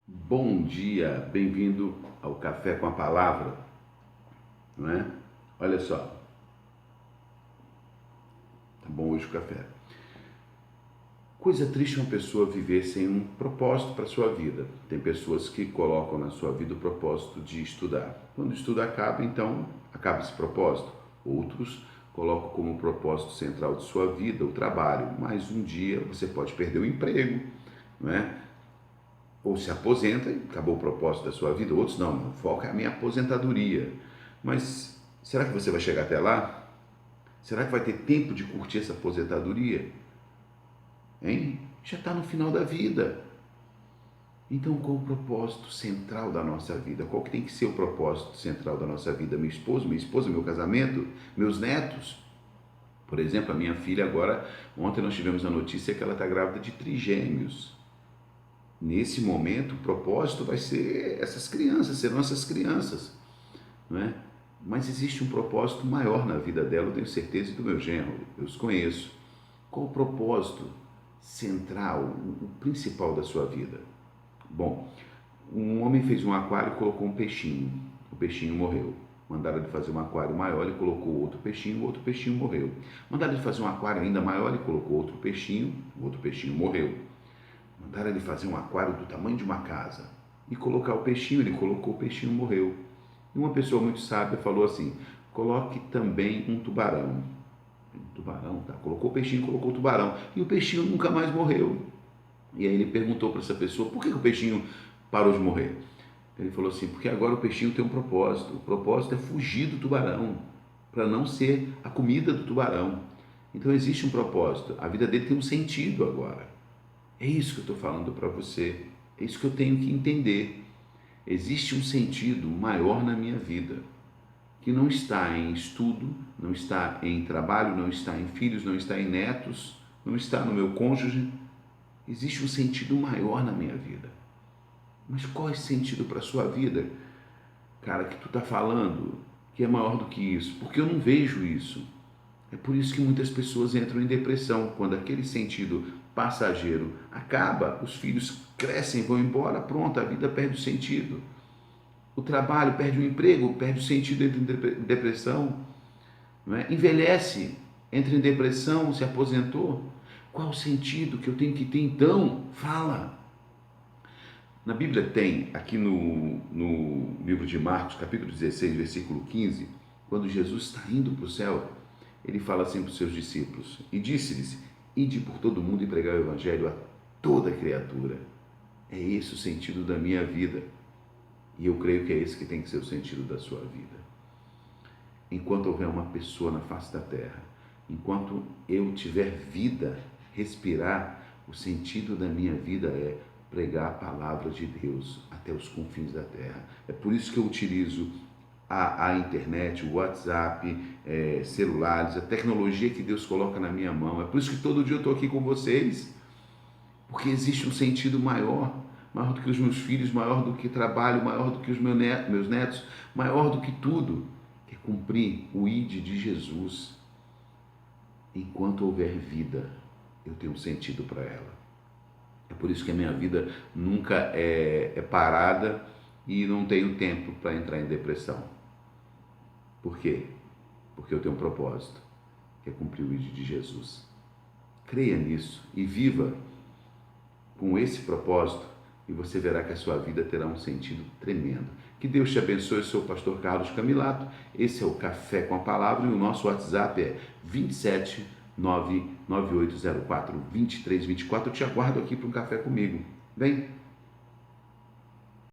Bom dia, bem-vindo ao Café com a Palavra, não é? Olha só, tá bom hoje o café. Coisa triste uma pessoa viver sem um propósito para a sua vida. Tem pessoas que colocam na sua vida o propósito de estudar. Quando o estudo acaba, então acaba esse propósito. Outros colocam como propósito central de sua vida o trabalho, mas um dia você pode perder o emprego, não é? Ou se aposenta e acabou o propósito da sua vida. Outros não, o foco é a minha aposentadoria. Mas será que você vai chegar até lá? Será que vai ter tempo de curtir essa aposentadoria? Hein? Já está no final da vida. Então, qual o propósito central da nossa vida? Qual que tem que ser o propósito central da nossa vida? Minha esposa, meu casamento, meus netos? Por exemplo, a minha filha agora, ontem nós tivemos a notícia que ela está grávida de trigêmeos. Nesse momento, o propósito vai ser essas crianças, serão essas crianças, não é? Mas existe um propósito maior na vida dela, eu tenho certeza, e do meu genro, eu os conheço. Qual o propósito central, o principal da sua vida? Bom, um homem fez um aquário e colocou um peixinho. O peixinho morreu. Mandaram ele fazer um aquário maior, ele colocou outro peixinho, o outro peixinho morreu. Mandaram ele fazer um aquário ainda maior, ele colocou outro peixinho, o outro peixinho morreu. Mandaram ele fazer um aquário do tamanho de uma casa e colocar o peixinho, ele colocou, o peixinho morreu. E uma pessoa muito sábia falou assim: coloque também um tubarão. Um tubarão, tá? Colocou o peixinho, colocou o tubarão. E o peixinho nunca mais morreu. E aí ele perguntou para essa pessoa: por que o peixinho parou de morrer? Ele falou assim: porque agora o peixinho tem um propósito. O propósito é fugir do tubarão, para não ser a comida do tubarão. Então existe um propósito. A vida dele tem um sentido agora. É isso que eu estou falando para você. É isso que eu tenho que entender. Existe um sentido maior na minha vida, que não está em estudo, não está em trabalho, não está em filhos, não está em netos, não está no meu cônjuge. Existe um sentido maior na minha vida. Mas qual é esse sentido para a sua vida, cara, que tu está falando que é maior do que isso? Porque eu não vejo isso. É por isso que muitas pessoas entram em depressão, quando aquele sentido passageiro acaba, os filhos crescem, vão embora, pronto, a vida perde o sentido. O trabalho perde o emprego, perde o sentido, entra em depressão, não é? Envelhece, entra em depressão, se aposentou. Qual o sentido que eu tenho que ter então? Fala. Na Bíblia tem, aqui no livro de Marcos, capítulo 16, versículo 15, quando Jesus está indo para o céu, ele fala assim para os seus discípulos: e disse-lhes: ide por todo mundo e pregar o evangelho a toda criatura. É esse o sentido da minha vida. E eu creio que é esse que tem que ser o sentido da sua vida. Enquanto houver uma pessoa na face da terra, enquanto eu tiver vida, respirar, o sentido da minha vida é pregar a palavra de Deus até os confins da terra. É por isso que eu utilizo a internet, o WhatsApp, celulares, a tecnologia que Deus coloca na minha mão. É por isso que todo dia eu estou aqui com vocês, porque existe um sentido maior, maior do que os meus filhos, maior do que trabalho, maior do que os meus netos, maior do que tudo, que é cumprir o ID de Jesus. Enquanto houver vida, eu tenho um sentido para ela. É por isso que a minha vida nunca é parada e não tenho tempo para entrar em depressão. Por quê? Porque eu tenho um propósito, que é cumprir o ID de Jesus. Creia nisso e viva com esse propósito e você verá que a sua vida terá um sentido tremendo. Que Deus te abençoe. Eu sou o pastor Carlos Camilato, esse é o Café com a Palavra e o nosso WhatsApp é 27 99804 2324. Eu te aguardo aqui para um café comigo. Vem!